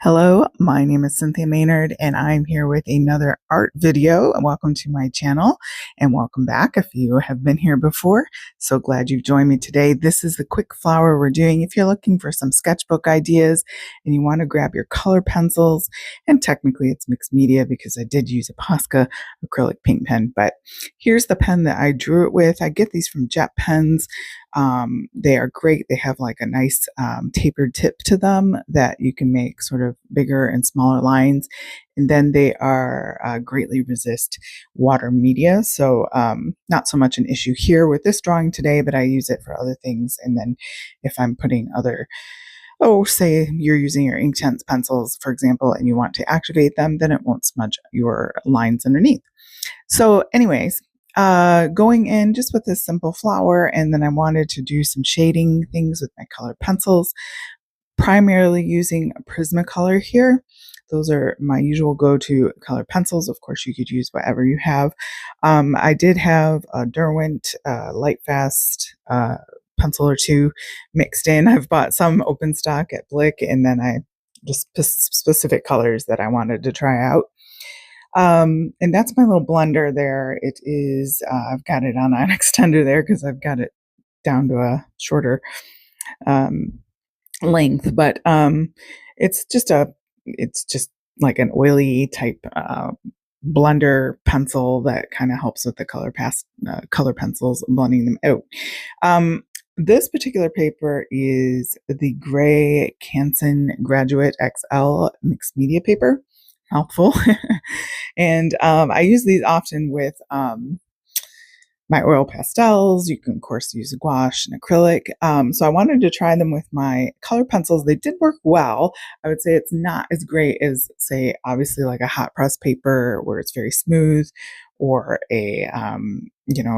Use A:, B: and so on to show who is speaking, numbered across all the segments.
A: Hello, my name is Cynthia Maynard, and I'm here with another art video. Welcome to my channel, and welcome back if you have been here before. So glad you've joined me today. This is the quick flower we're doing. If you're looking for some sketchbook ideas and you want to grab your color pencils, and technically it's mixed media because I did use a Posca acrylic paint pen, but here's the pen that I drew it with. I get these from Jet Pens. They are great. They have like a nice tapered tip to them that you can make sort of bigger and smaller lines. And then they are greatly resist water media. So not so much an issue here with this drawing today, but I use it for other things. And then if I'm putting other, say you're using your Inktense pencils, for example, and you want to activate them, then it won't smudge your lines underneath. So anyways, going in just with this simple flower, and then I wanted to do some shading things with my colored pencils, primarily using a Prismacolor here. Those are my usual go-to color pencils. Of course, you could use whatever you have. I did have a Derwent Lightfast pencil or two mixed in. I've bought some open stock at Blick, and then I just specific colors that I wanted to try out. And that's my little blender there. It is, I've got it on an extender there because I've got it down to a shorter length, but it's just like an oily type blender pencil that kind of helps with the color pencils, blending them out. This particular paper is the gray Canson Graduate XL mixed media paper. Helpful. And I use these often with my oil pastels. You can, of course, use gouache and acrylic. So I wanted to try them with my color pencils. They did work well. I would say it's not as great as, say, obviously like a hot press paper where it's very smooth, or a,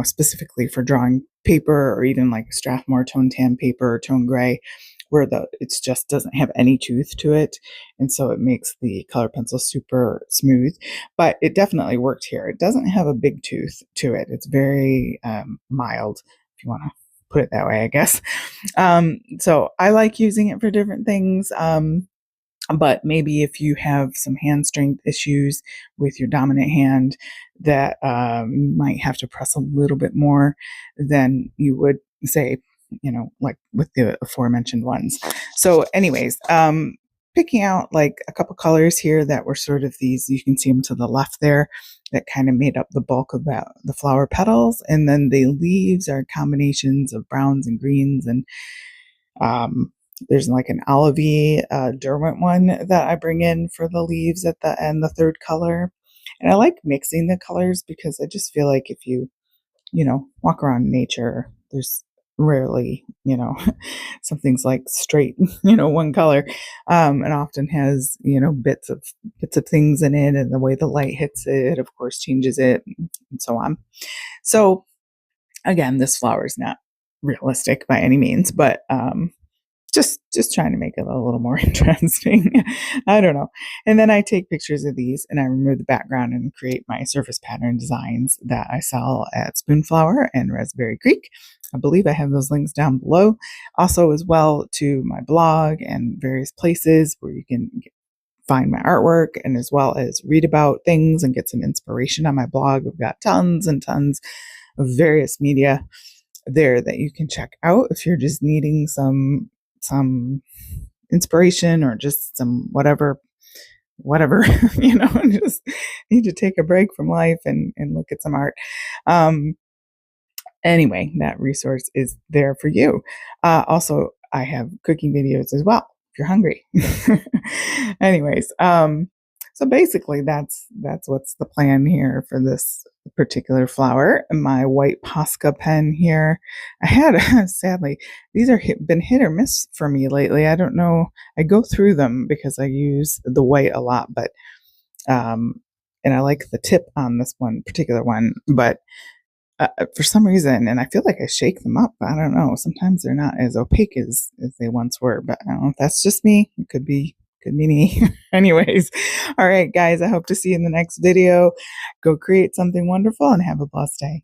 A: specifically for drawing paper, or even like Strathmore tone tan paper or tone gray, where it just doesn't have any tooth to it. And so it makes the color pencil super smooth, but it definitely worked here. It doesn't have a big tooth to it. It's very mild, if you want to put it that way, I guess. So I like using it for different things. But maybe if you have some hand strength issues with your dominant hand that you might have to press a little bit more than you would, say, like with the aforementioned ones. So anyways, picking out like a couple colors here that were sort of these, you can see them to the left there, that kind of made up the bulk of the flower petals. And then the leaves are combinations of browns and greens, and there's like an olivey Derwent one that I bring in for the leaves at the end, the third color. And I like mixing the colors because I just feel like if you walk around nature, there's rarely, something's like straight, one color, and often has, bits of things in it, and the way the light hits it, of course, changes it, and so on. So again, this flower is not realistic by any means, but just trying to make it a little more interesting. I don't know. And then I take pictures of these and I remove the background and create my surface pattern designs that I sell at Spoonflower and Raspberry Creek. I believe I have those links down below. Also, as well, to my blog and various places where you can find my artwork, and as well as read about things and get some inspiration on my blog. We've got tons and tons of various media there that you can check out if you're just needing some inspiration, or just some whatever, just need to take a break from life and look at some art. Anyway, that resource is there for you. Also, I have cooking videos as well if you're hungry. Anyways, so basically that's what's the plan here for this particular flower. My white Posca pen here, I had sadly, these are been hit or miss for me lately. I don't know. I go through them because I use the white a lot, but and I like the tip on this one particular one, but for some reason, and I feel like I shake them up, I don't know, sometimes they're not as opaque as they once were, but I don't know if that's just me. It could be me. Anyways, all right, guys, I hope to see you in the next video. Go create something wonderful and have a blessed day.